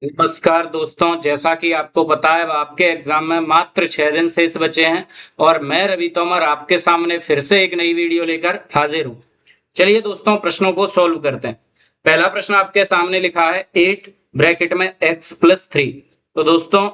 नमस्कार दोस्तों, जैसा कि आपको पता है आपके एग्जाम में मात्र 6 दिन शेष बचे हैं और मैं रवि तोमर आपके सामने फिर से एक नई वीडियो लेकर हाजिर हूँ। चलिए दोस्तों, प्रश्नों को सॉल्व करते हैं। पहला प्रश्न आपके सामने लिखा है 8 ब्रैकेट में x+3। तो दोस्तों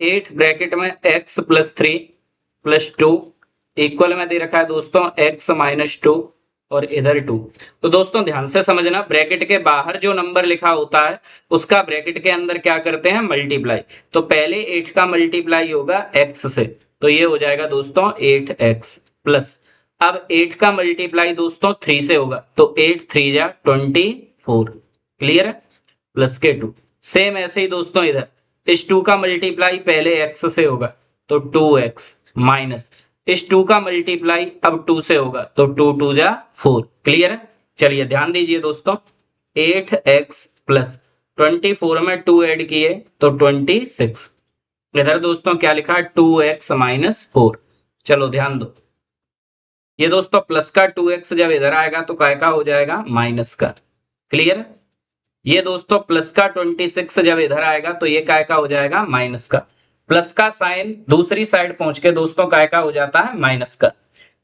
8 ब्रैकेट में x+3+2 इक्वल में दे रखा है दोस्तों x-2 और इधर 2। तो दोस्तों ध्यान से समझना, ब्रैकेट के बाहर जो नंबर लिखा होता है उसका ब्रैकेट के अंदर क्या करते हैं, मल्टीप्लाई। तो पहले 8 का मल्टीप्लाई होगा x से, तो ये हो जाएगा दोस्तों 8x प्लस। अब 8 का मल्टीप्लाई दोस्तों 3 से होगा, तो 8 3 जा 24। क्लियर है? प्लस के 2। सेम ऐसे ही दोस्तों इधर इस 2 का मल्टीप्लाई पहले x से होगा, तो 2x माइनस इस 2 का मल्टीप्लाई अब 2 से होगा, तो 2 2 जा 4। क्लियर है? चलिए ध्यान दीजिए दोस्तों, 8x प्लस 24 में 2 ऐड किए तो 26। इधर दोस्तों क्या लिखा है, 2x माइनस 4। चलो ध्यान दो, ये दोस्तों प्लस का 2x जब इधर आएगा तो काय का हो जाएगा, माइनस का। क्लियर? ये दोस्तों प्लस का 26 जब इधर आएगा तो ये काय का हो जाएगा, माइनस का। प्लस का साइन दूसरी साइड पहुंच के दोस्तों काय का हो जाता है, माइनस का।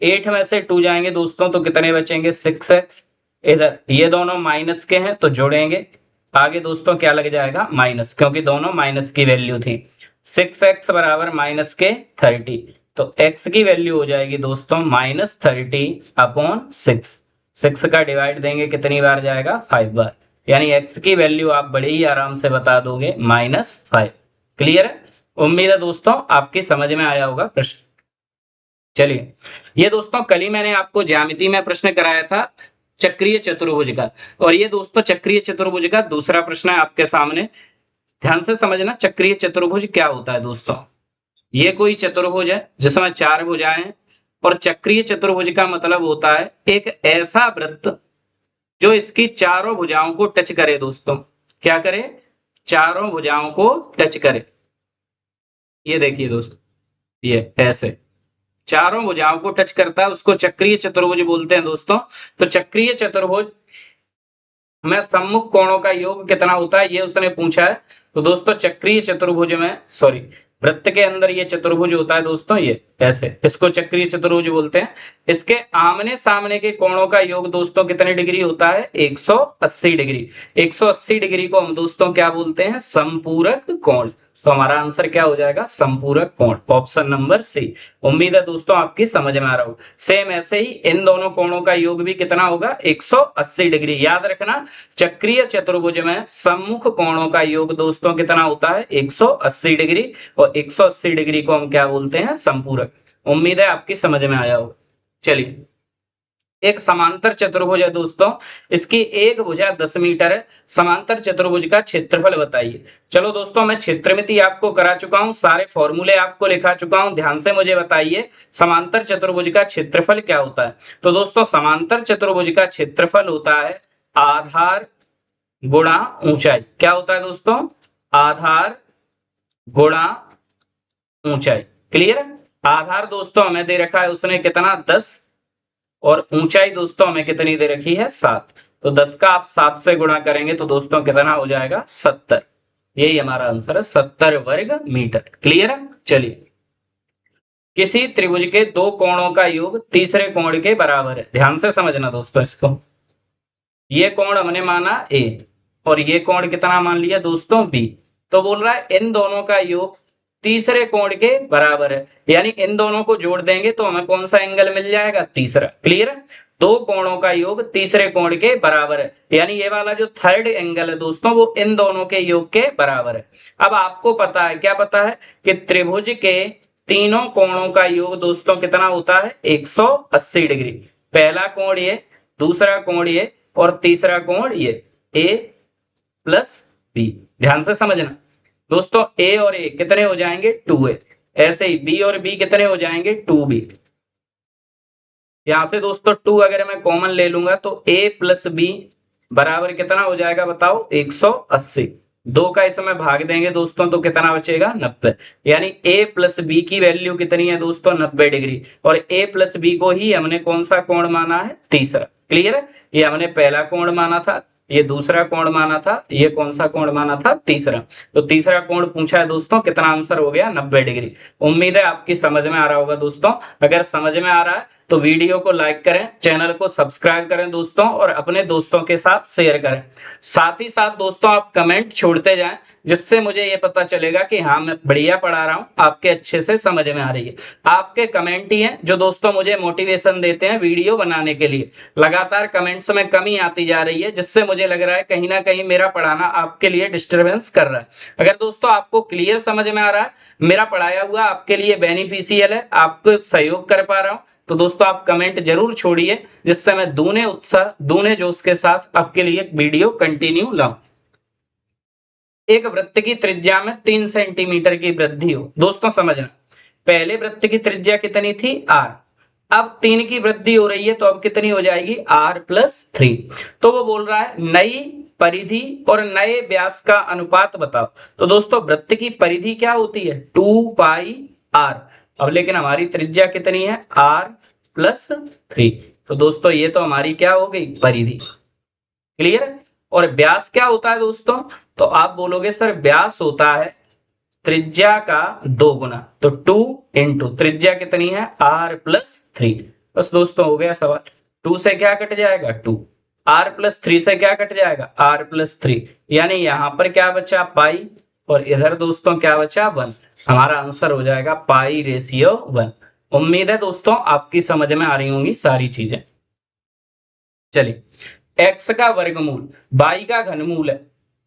8 में से 2 जाएंगे दोस्तों तो कितने बचेंगे, 6x। इधर ये दोनों माइनस के हैं तो जोड़ेंगे, आगे दोस्तों क्या लग जाएगा, माइनस, क्योंकि दोनों माइनस की वैल्यू थी। 6x बराबर माइनस के 30, तो x की वैल्यू हो जाएगी दोस्तों -30/6। 6 का डिवाइड देंगे कितनी बार जाएगा, 5 बार। यानी x की वैल्यू आप बड़े ही आराम से बता दोगे, -5। क्लियर है? उम्मीद है दोस्तों आपकी समझ में आया होगा प्रश्न। चलिए, ये दोस्तों कल ही मैंने आपको ज्यामिति में प्रश्न कराया था चक्रीय चतुर्भुज का, और ये दोस्तों चक्रीय चतुर्भुज का दूसरा प्रश्न है आपके सामने। ध्यान से समझना, चक्रीय चतुर्भुज क्या होता है दोस्तों। ये कोई चतुर्भुज है जिसमें 4 भुजाएं हैं, और चक्रीय चतुर्भुज का मतलब होता है एक ऐसा वृत्त जो इसकी चारों भुजाओं को टच करे दोस्तों। क्या करे, चारों भुजाओं को टच करे। ये देखिए दोस्तों, ये ऐसे चारों भुजाओं को टच करता है, उसको चक्रीय चतुर्भुज बोलते हैं दोस्तों। तो चक्रीय चतुर्भुज में सम्मुख कोणों का योग कितना होता है, ये उसने पूछा है। तो दोस्तों चक्रीय चतुर्भुज में, सॉरी, वृत्त के अंदर ये चतुर्भुज होता है दोस्तों, ये ऐसे, इसको चक्रीय चतुर्भुज बोलते हैं। इसके आमने सामने के कोणों का योग दोस्तों कितने डिग्री होता है, 180 डिग्री। 180 डिग्री को हम दोस्तों क्या बोलते हैं, संपूरक कोण। तो हमारा आंसर क्या हो जाएगा, संपूरक कोण, ऑप्शन नंबर सी। उम्मीद है दोस्तों आपकी समझ में आ रहा हो। सेम ऐसे ही इन दोनों कोणों का योग भी कितना होगा, 180 डिग्री। याद रखना, चक्रीय चतुर्भुज में सम्मुख कोणों का योग दोस्तों कितना होता है, 180 डिग्री, और 180 डिग्री को हम क्या बोलते हैं, संपूरक। उम्मीद है आपकी समझ में आया होगा। चलिए, एक समांतर चतुर्भुज है दोस्तों, इसकी एक भुजा 10 मीटर है। समांतर चतुर्भुज का क्षेत्रफल बताइए। चलो दोस्तों, मैं क्षेत्रमिति आपको करा चुका हूं, सारे फॉर्मूले आपको लिखा चुका हूं। ध्यान से मुझे बताइए समांतर चतुर्भुज का क्षेत्रफल क्या होता है। तो दोस्तों समांतर चतुर्भुज का क्षेत्रफल होता है आधार गुणा ऊंचाई। क्या होता है दोस्तों, आधार गुणा ऊंचाई। क्लियर? आधार दोस्तों हमें दे रखा है उसने कितना, 10, और ऊंचाई दोस्तों हमें कितनी दे रखी है, 7। तो 10 का आप 7 से गुणा करेंगे तो दोस्तों कितना हो जाएगा, 70। यही हमारा आंसर है, 70 वर्ग मीटर। क्लियर है? चलिए, किसी त्रिभुज के दो कोणों का योग तीसरे कोण के बराबर है। ध्यान से समझना दोस्तों इसको। ये कोण हमने माना ए, और ये कोण कितना मान लिया दोस्तों, बी। तो बोल रहा है इन दोनों का योग तीसरे कोण के बराबर है, यानी इन दोनों को जोड़ देंगे तो हमें कौन सा एंगल मिल जाएगा, तीसरा। क्लियर? दो कोणों का योग तीसरे कोण के बराबर है, यानी ये वाला जो थर्ड एंगल है दोस्तों वो इन दोनों के योग के बराबर है। अब आपको पता है, क्या पता है, कि त्रिभुज के तीनों कोणों का योग दोस्तों कितना होता है, 180 डिग्री। पहला कोण ये, दूसरा कोण ये, और तीसरा कोण ये, ए प्लस बी। ध्यान से समझना दोस्तों, ए और ए कितने हो जाएंगे, 2a। ऐसे ही बी और बी कितने हो जाएंगे, 2b। यहां से दोस्तों 2 अगर मैं कॉमन ले लूंगा तो a प्लस बी बराबर कितना हो जाएगा, बताओ, 180। 2 का इसमें भाग देंगे दोस्तों तो कितना बचेगा, 90। यानी a प्लस बी की वैल्यू कितनी है दोस्तों, 90 डिग्री। और a प्लस बी को ही हमने कौन सा कोण माना है, तीसरा। क्लियर है? ये हमने पहला कोण माना था, ये दूसरा कोण माना था, ये कौन सा कोण माना था, तीसरा। तो तीसरा कोण पूछा है दोस्तों, कितना आंसर हो गया, 90 डिग्री। उम्मीद है आपकी समझ में आ रहा होगा दोस्तों। अगर समझ में आ रहा है तो वीडियो को लाइक करें, चैनल को सब्सक्राइब करें दोस्तों, और अपने दोस्तों के साथ शेयर करें। साथ ही साथ दोस्तों आप कमेंट छोड़ते जाएं, जिससे मुझे ये पता चलेगा कि हाँ मैं बढ़िया पढ़ा रहा हूँ, आपके अच्छे से समझ में आ रही है। आपके कमेंट ही हैं जो दोस्तों मुझे मोटिवेशन देते हैं वीडियो बनाने के लिए। लगातार कमेंट्स में कमी आती जा रही है, जिससे मुझे लग रहा है कहीं ना कहीं मेरा पढ़ाना आपके लिए डिस्टरबेंस कर रहा है। अगर दोस्तों आपको क्लियर समझ में आ रहा है, मेरा पढ़ाया हुआ आपके लिए बेनिफिशियल है, आपको सहयोग कर पा रहा हूं, तो दोस्तों आप कमेंट जरूर छोड़िए, जिससे मैं दूने उत्साह दूने जोश के साथ आपके लिए वीडियो कंटिन्यू लाऊं। एक वृत्त की त्रिज्या में 3 सेंटीमीटर की वृद्धि हो। दोस्तों समझना, पहले वृत्त की त्रिज्या कितनी थी, r। अब 3 की वृद्धि हो रही है, तो अब कितनी हो जाएगी, r+3। तो वो बोल रहा है नई परिधि और नए व्यास का अनुपात बताओ। तो दोस्तों वृत्त की परिधि क्या होती है, 2πr। अब लेकिन हमारी त्रिज्या कितनी है, r+3। तो दोस्तों ये तो हमारी क्या हो गई, परिधि। क्लियर। और व्यास क्या होता है दोस्तों, तो आप बोलोगे सर व्यास होता है त्रिज्या का 2 गुना। तो 2 इंटू त्रिज्या कितनी है, r+3। बस दोस्तों हो गया सवाल। 2 से क्या कट जाएगा, 2। r+3 से क्या कट जाएगा, r+3। यानी यहां पर क्या बचा, पाई, और इधर दोस्तों क्या बचा, 1। हमारा आंसर हो जाएगा π/1। उम्मीद है दोस्तों आपकी समझ में आ रही होंगी सारी चीजें। चलिए, x का वर्गमूल y का घनमूल है,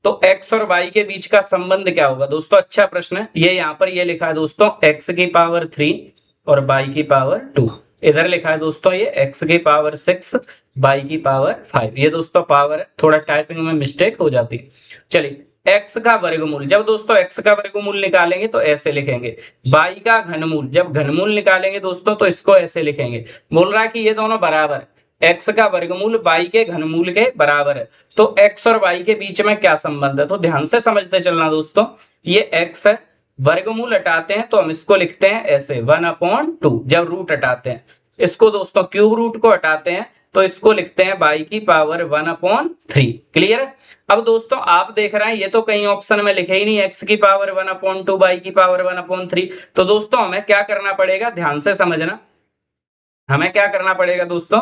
तो x और y के बीच का संबंध क्या होगा। दोस्तों अच्छा प्रश्न है। ये यहाँ पर ये लिखा है दोस्तों x की पावर 3 और y की पावर 2। इधर लिखा है दोस्तों ये x की पावर 6 y की पावर 5। ये दोस्तों पावर है, थोड़ा टाइपिंग में मिस्टेक हो जाती है। चलिए, x का वर्गमूल, जब दोस्तों x का वर्गमूल निकालेंगे तो ऐसे लिखेंगे। y का घनमूल, जब घनमूल निकालेंगे दोस्तों तो इसको ऐसे लिखेंगे। बोल रहा है कि ये दोनों बराबर है, x का वर्गमूल y के घनमूल के बराबर है। तो x और y के बीच में क्या संबंध है, तो ध्यान से समझते चलना दोस्तों। ये x है, वर्गमूल हटाते हैं तो हम इसको लिखते हैं ऐसे 1/2। जब रूट हटाते हैं इसको दोस्तों, क्यूब रूट को हटाते हैं तो इसको लिखते हैं y की पावर 1/3। क्लियर है। अब दोस्तों आप देख रहे हैं ये तो कहीं ऑप्शन में लिखे ही नहीं, x की पावर 1/2 y की पावर 1/3। तो दोस्तों हमें क्या करना पड़ेगा, ध्यान से समझना। हमें क्या करना पड़ेगा दोस्तों,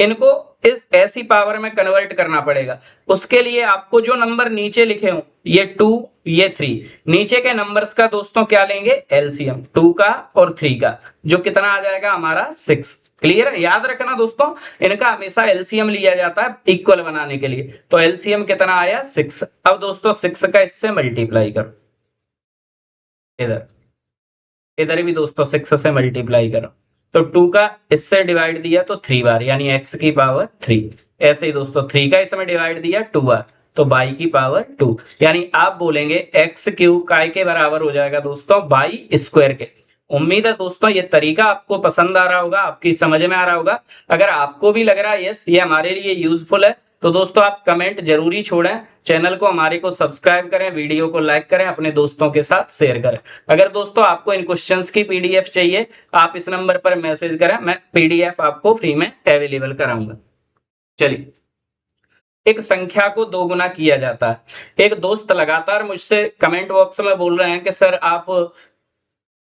इनको इस ऐसी पावर में कन्वर्ट करना पड़ेगा। उसके लिए आपको जो नंबर नीचे लिखे हो, ये 2 ये 3, नीचे के नंबर्स का दोस्तों क्या लेंगे, एलसीएम 2 का और 3 का, जो कितना आ जाएगा हमारा 6। क्लियर है। याद रखना दोस्तों, इनका हमेशा एलसीएम लिया जाता है इक्वल बनाने के लिए। तो एलसीएम कितना आया, 6। अब दोस्तों 6 का इससे मल्टीप्लाई करो, इधर इधर भी दोस्तों 6 से मल्टीप्लाई करो, तो 2 का इससे डिवाइड दिया तो 3 बार, यानी x की पावर 3। ऐसे ही दोस्तों 3 का इसमें डिवाइड दिया 2 बार, तो y की पावर 2। यानी आप बोलेंगे x³ काय के बराबर हो जाएगा दोस्तों y² के। उम्मीद है दोस्तों ये तरीका आपको पसंद आ रहा होगा, आपकी समझ में आ रहा होगा। अगर आपको भी लग रहा है यस ये हमारे लिए यूजफुल है, तो दोस्तों आप कमेंट जरूरी छोड़ें, चैनल को हमारे को सब्सक्राइब करें, वीडियो को लाइक करें, अपने दोस्तों के साथ शेयर करें। अगर दोस्तों आपको इन क्वेश्चंस की पीडीएफ चाहिए, आप इस नंबर पर मैसेज करें, मैं पीडीएफ आपको फ्री में अवेलेबल कराऊंगा। चलिए, एक संख्या को 2 गुना किया जाता है। एक दोस्त लगातार मुझसे कमेंट बॉक्स में बोल रहे हैं कि सर आप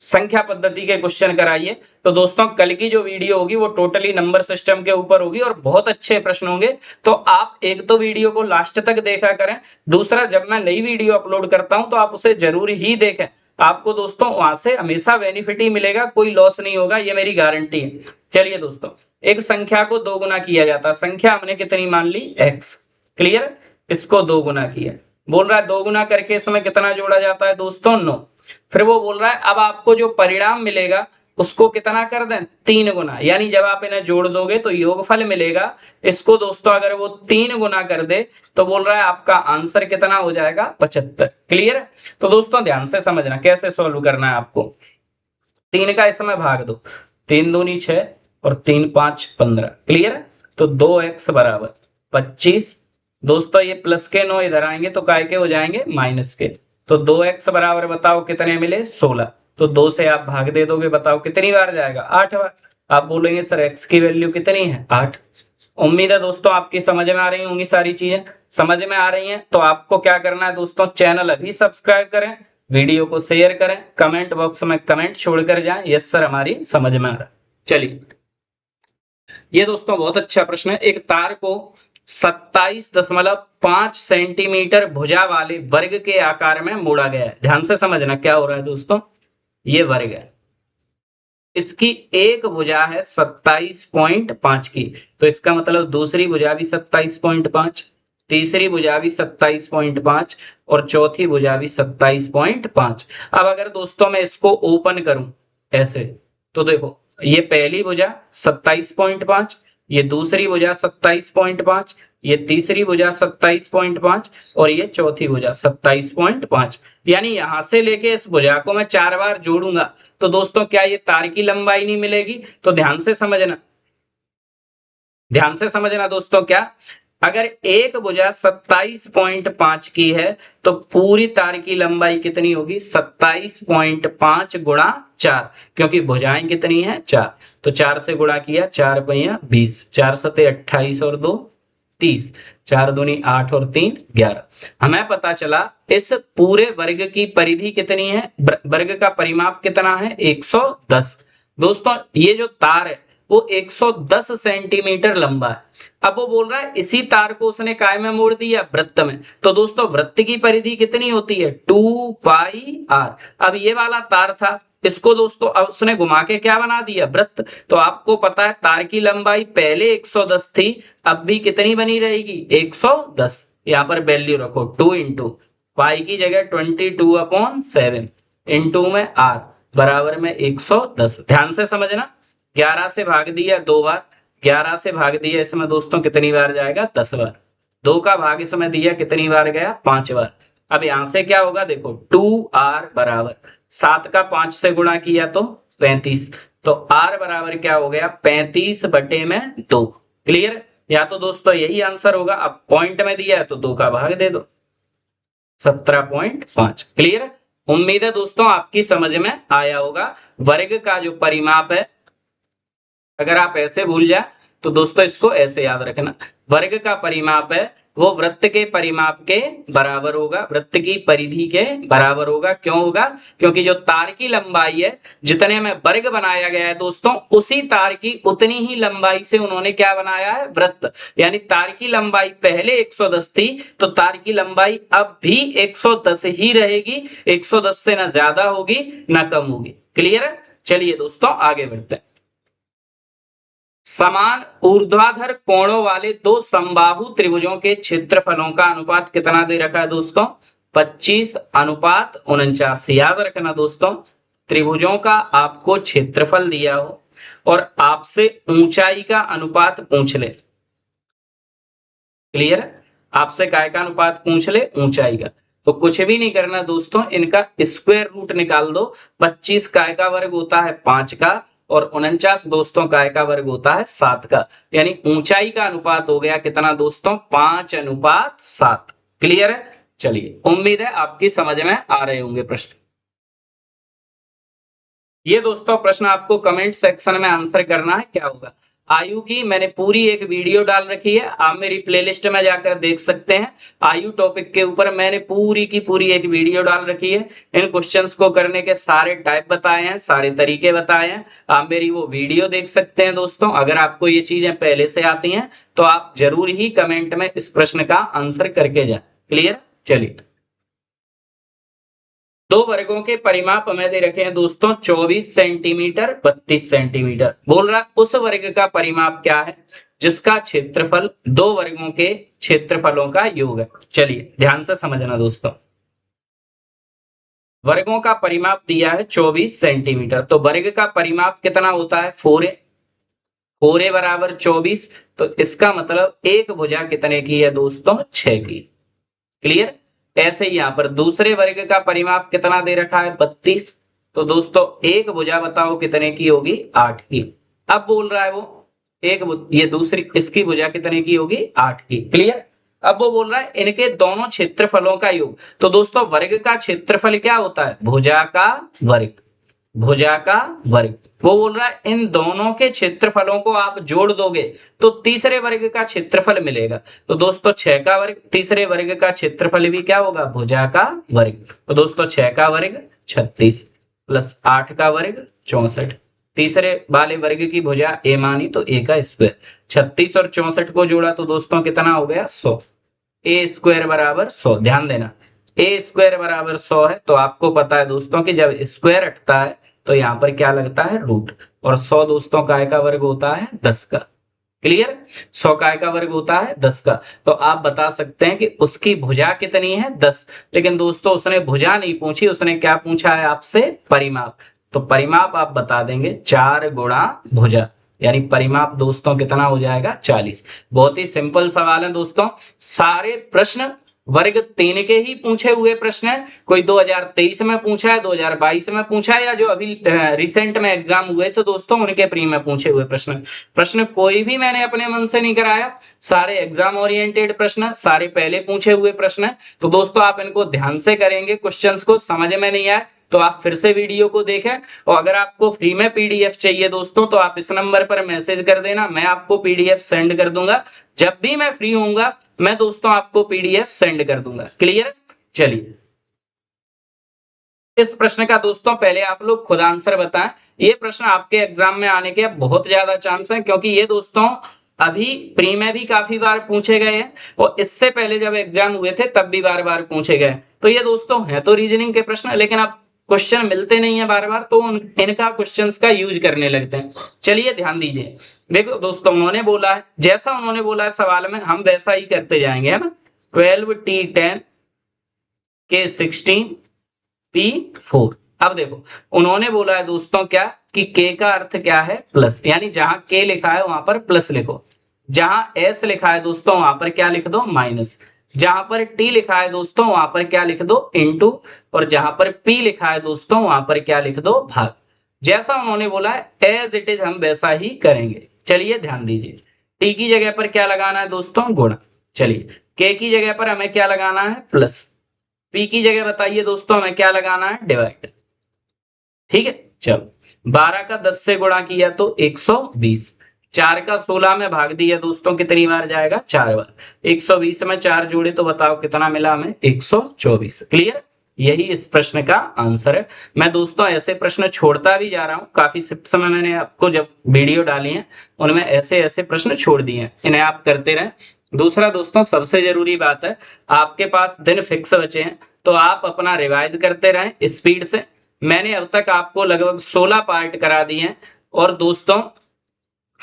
संख्या पद्धति के क्वेश्चन कराइए। तो दोस्तों कल की जो वीडियो होगी वो टोटली नंबर सिस्टम के ऊपर होगी और बहुत अच्छे प्रश्न होंगे। तो आप एक तो वीडियो को लास्ट तक देखा करें, दूसरा जब मैं नई वीडियो अपलोड करता हूं तो आप उसे जरूर ही देखें। आपको दोस्तों वहां से हमेशा बेनिफिट ही मिलेगा, कोई लॉस नहीं होगा, ये मेरी गारंटी है। चलिए दोस्तों, एक संख्या को 2 गुना किया जाता है। संख्या हमने कितनी मान ली, x। क्लियर। इसको 2 गुना किया, बोल रहा है 2 गुना करके इसमें कितना जोड़ा जाता है दोस्तों, 9। फिर वो बोल रहा है अब आपको जो परिणाम मिलेगा उसको कितना कर दें, 3 गुना। यानी जब आप इन्हें जोड़ दोगे तो योगफल मिलेगा। इसको दोस्तों अगर वो 3 गुना कर दे तो बोल रहा है आपका आंसर कितना हो जाएगा, 75। क्लियर। तो दोस्तों ध्यान से समझना कैसे सॉल्व करना है आपको। 3 का इसमें भाग दो, 3 दूनी 6 और 3 5 15। क्लियर। तो 2x बराबर 25। दोस्तों ये प्लस के 9 इधर आएंगे तो काय के हो जाएंगे, माइनस के। तो 2x बराबर बताओ कितने मिले, 16। तो 2 से आप भाग दे दोगे, बताओ कितनी बार जाएगा, 8 बार। आप बोलेंगे सर x की वैल्यू कितनी है, 8। उम्मीद है दोस्तों आपकी समझ में आ रही होंगी सारी चीजें। समझ में आ रही हैं तो आपको क्या करना है दोस्तों, चैनल अभी सब्सक्राइब करें, वीडियो को शेयर करें, कमेंट बॉक्स में कमेंट छोड़कर जाएं यस सर हमारी समझ में आ रहा है। चलिए, ये दोस्तों बहुत अच्छा प्रश्न है। एक तार को 27.5 सेंटीमीटर भुजा वाले वर्ग के आकार में मोड़ा गया है। ध्यान से समझना क्या हो रहा है दोस्तों, ये वर्ग है, इसकी एक भुजा है 27.5 की, तो इसका मतलब दूसरी भुजा भी 27.5, तीसरी भुजा भी 27.5 और चौथी भुजा भी 27.5। अब अगर दोस्तों मैं इसको ओपन करूं ऐसे, तो देखो ये पहली भुजा 27.5, ये दूसरी भुजा 27.5, ये तीसरी भुजा 27.5 और ये चौथी भुजा 27.5। यानी यहां से लेके इस भुजा को मैं 4 बार जोड़ूंगा तो दोस्तों क्या ये तार की लंबाई नहीं मिलेगी? तो ध्यान से समझना, ध्यान से समझना दोस्तों, क्या अगर एक भुजा 27.5 की है तो पूरी तार की लंबाई कितनी होगी? 27.5 गुणा 4, क्योंकि भुजाएं कितनी है? 4, तो 4 से गुणा किया, 4 पहिया 20, 4 सते 28 और 2 30, 4 दूनी 8 और 3 11। हमें पता चला इस पूरे वर्ग की परिधि कितनी है, वर्ग का परिमाप कितना है? 110। दोस्तों ये जो तार है वो 110 सेंटीमीटर लंबा है। अब वो बोल रहा है इसी तार को उसने काय में मोड़ दिया? वृत्त में। तो दोस्तों वृत्त की परिधि कितनी होती है? 2 पाई आर। अब ये वाला तार था, इसको दोस्तों अब उसने घुमा के क्या बना दिया? वृत्त। तो आपको पता है तार की लंबाई पहले 110 थी, अब भी कितनी बनी रहेगी? 110। यहां पर वैल्यू रखो 2 इंटू पाई की जगह 22/7 इंटू में आर बराबर में 110। ध्यान से समझना, 11 से भाग दिया 2 बार, 11 से भाग दिया इसमें दोस्तों कितनी बार जाएगा? 10 बार। 2 का भाग इसमें दिया कितनी बार गया? 5 बार। अब यहां से क्या होगा देखो, 2r बराबर 7 का 5 से गुणा किया तो 35, तो r बराबर क्या हो गया? 35/2। क्लियर? या तो दोस्तों यही आंसर होगा। अब पॉइंट में दिया है तो 2 का भाग दे दो, 17.5। क्लियर? उम्मीद है दोस्तों आपकी समझ में आया होगा। वर्ग का जो परिमाप है, अगर आप ऐसे भूल जाए तो दोस्तों इसको ऐसे याद रखना, वर्ग का परिमाप है वो वृत्त के परिमाप के बराबर होगा, वृत्त की परिधि के बराबर होगा। क्यों होगा? क्योंकि जो तार की लंबाई है, जितने में वर्ग बनाया गया है दोस्तों, उसी तार की उतनी ही लंबाई से उन्होंने क्या बनाया है? वृत्त। यानी तार की लंबाई पहले 110 थी तो तार की लंबाई अब भी 110 ही रहेगी, 110 से ना ज्यादा होगी ना कम होगी। क्लियर है? चलिए दोस्तों आगे बढ़ते हैं। समान ऊर्ध्वाधर कोणों वाले दो समबाहु त्रिभुजों के क्षेत्रफलों का अनुपात कितना दे रखा है दोस्तों? 25:49। याद रखना दोस्तों, त्रिभुजों का आपको क्षेत्रफल दिया हो और आपसे ऊंचाई का अनुपात पूछ ले। क्लियर है? आपसे काय का अनुपात पूछ ले? ऊंचाई का। तो कुछ भी नहीं करना दोस्तों, इनका स्क्वायर रूट निकाल दो। 25 काय का वर्ग होता है 5 का और 49 दोस्तों काय का वर्ग होता है 7 का। यानी ऊंचाई का अनुपात हो गया कितना दोस्तों? 5:7। क्लियर है? चलिए, उम्मीद है आपकी समझ में आ रहे होंगे प्रश्न। ये दोस्तों प्रश्न आपको कमेंट सेक्शन में आंसर करना है। क्या होगा? आयु की मैंने पूरी एक वीडियो डाल रखी है, आप मेरी प्लेलिस्ट में जाकर देख सकते हैं। आयु टॉपिक के ऊपर मैंने पूरी की पूरी एक वीडियो डाल रखी है। इन क्वेश्चंस को करने के सारे टाइप बताए हैं, सारे तरीके बताए हैं, आप मेरी वो वीडियो देख सकते हैं दोस्तों। अगर आपको ये चीजें पहले से आती हैं तो आप जरूर ही कमेंट में इस प्रश्न का आंसर करके जाए। क्लियर? चलिए, दो वर्गों के परिमाप हमें दे रखे हैं दोस्तों 24 सेंटीमीटर 32 सेंटीमीटर। बोल रहा उस वर्ग का परिमाप क्या है जिसका क्षेत्रफल दो वर्गों के क्षेत्रफलों का योग है। चलिए ध्यान से समझना दोस्तों, वर्गों का परिमाप दिया है 24 सेंटीमीटर, तो वर्ग का परिमाप कितना होता है? 4a। 4a बराबर 24, तो इसका मतलब एक भुजा कितने की है दोस्तों? 6 की। क्लियर? ऐसे ही यहां पर दूसरे वर्ग का परिमाप कितना दे रखा है? 32, तो दोस्तों एक भुजा बताओ कितने की होगी? 8 की। अब बोल रहा है वो ये दूसरी इसकी भुजा कितने की होगी? 8 की। क्लियर? अब वो बोल रहा है इनके दोनों क्षेत्रफलों का योग। तो दोस्तों वर्ग का क्षेत्रफल क्या होता है? भुजा का वर्ग। भुजा का वर्ग। वो बोल रहा है इन दोनों के क्षेत्रफलों को आप जोड़ दोगे तो तीसरे वर्ग का क्षेत्रफल मिलेगा। तो दोस्तों 6 का वर्ग, तीसरे वर्ग का क्षेत्रफल भी क्या होगा, भुजा का वर्ग। तो दोस्तों 6 का वर्ग 36 प्लस 8 का वर्ग 64, तीसरे वाले वर्ग की भुजा ए मानी तो ए का स्क्वायर। 36 और 64 को जोड़ा तो दोस्तों कितना हो गया, 100। ए स्क्वायर बराबर 100। ध्यान देना, ए स्क्वायर बराबर 100 है तो आपको पता है दोस्तों कि जब स्क्वायर हटता है तो यहाँ पर क्या लगता है, रूट। और 100 दोस्तों काय का वर्ग होता है, 10 का। क्लियर, 100 काय का वर्ग होता है 10 का। तो आप बता सकते हैं कि उसकी भुजा कितनी है, 10। लेकिन दोस्तों उसने भुजा नहीं पूछी, उसने क्या पूछा है आपसे, परिमाप। तो परिमाप आप बता देंगे 4 गुणा भुजा, यानी परिमाप दोस्तों कितना हो जाएगा, 40। बहुत ही सिंपल सवाल है दोस्तों। सारे प्रश्न वर्ग 3 के ही पूछे हुए प्रश्न है। कोई 2023 में पूछा है, 2022 में पूछा है, या जो अभी रिसेंट में एग्जाम हुए थे दोस्तों उनके प्री में पूछे हुए प्रश्न कोई भी मैंने अपने मन से नहीं कराया। सारे एग्जाम ओरिएंटेड प्रश्न, सारे पहले पूछे हुए प्रश्न है। तो दोस्तों आप इनको ध्यान से करेंगे, क्वेश्चंस को समझ में नहीं आए तो आप फिर से वीडियो को देखें। और अगर आपको फ्री में पीडीएफ चाहिए दोस्तों तो आप इस नंबर पर मैसेज कर देना, मैं आपको पीडीएफ सेंड कर दूंगा। जब भी मैं फ्री होऊंगा मैं दोस्तों आपको पीडीएफ सेंड कर दूंगा। क्लियर, चलिए इस प्रश्न का दोस्तों पहले आप लोग खुद आंसर बताएं। ये प्रश्न आपके एग्जाम में आने के बहुत ज्यादा चांस है, क्योंकि ये दोस्तों अभी प्री में भी काफी बार पूछे गए हैं और इससे पहले जब एग्जाम हुए थे तब भी बार बार पूछे गए। तो ये दोस्तों है तो रीजनिंग के प्रश्न, लेकिन अब क्वेश्चन मिलते नहीं है बार बार तो इनका क्वेश्चंस का यूज करने लगते हैं। चलिए ध्यान दीजिए, देखो दोस्तों उन्होंने बोला है, जैसा उन्होंने बोला है सवाल में हम वैसा ही करते जाएंगे, है ना। 12T10 K16 P4। अब देखो उन्होंने बोला है दोस्तों क्या कि K का अर्थ क्या है, प्लस, यानी जहां K लिखा है वहां पर प्लस लिखो, जहां S लिखा है दोस्तों वहां पर क्या लिख दो, माइनस, जहां पर T लिखा है दोस्तों वहां पर क्या लिख दो, इनटू, और जहां पर P लिखा है दोस्तों वहां पर क्या लिख दो, भाग। जैसा उन्होंने बोला है एज इट इज हम वैसा ही करेंगे। चलिए ध्यान दीजिए, T की जगह पर क्या लगाना है दोस्तों, गुणा। चलिए K की जगह पर हमें क्या लगाना है, प्लस। P की जगह बताइए दोस्तों हमें क्या लगाना है, डिवाइड। ठीक है, चलो 12 का 10 से गुणा किया तो 120, 4 का 16 में भाग दिया दोस्तों कितनी बार जाएगा, 4 बार। 120 में 4 जोड़े तो बताओ कितना मिला हमें, 124। क्लियर, यही इस प्रश्न का आंसर है। मैं दोस्तों ऐसे प्रश्न छोड़ता भी जा रहा हूं, काफी समय मैंने आपको जब वीडियो डाली है उनमें ऐसे ऐसे प्रश्न छोड़ दिए हैं, इन्हें आप करते रहें। दूसरा दोस्तों सबसे जरूरी बात है, आपके पास दिन फिक्स बचे हैं तो आप अपना रिवाइज करते रहें स्पीड से। मैंने अब तक आपको लगभग 16 पार्ट करा दिए हैं और दोस्तों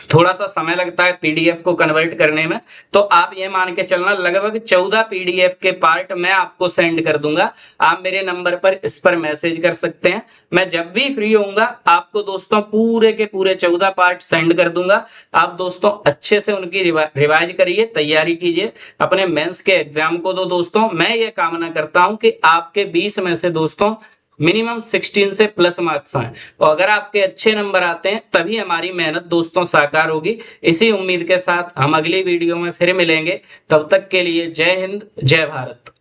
थोड़ा सा समय लगता है पीडीएफ को कन्वर्ट करने में, तो आप ये मान के चलना लगभग 14 पीडीएफ के पार्ट मैं आपको सेंड कर दूंगा। आप मेरे नंबर पर इस पर मैसेज कर सकते हैं, मैं जब भी फ्री होऊंगा आपको दोस्तों पूरे के पूरे 14 पार्ट सेंड कर दूंगा। आप दोस्तों अच्छे से उनकी रिवाइज करिए, तैयारी कीजिए, अपने मेंस के एग्जाम को दो दोस्तों। मैं ये कामना करता हूं कि आपके 20 में से दोस्तों मिनिमम 16 से प्लस मार्क्स आए, और अगर आपके अच्छे नंबर आते हैं तभी हमारी मेहनत दोस्तों साकार होगी। इसी उम्मीद के साथ हम अगली वीडियो में फिर मिलेंगे, तब तक के लिए जय हिंद, जय भारत।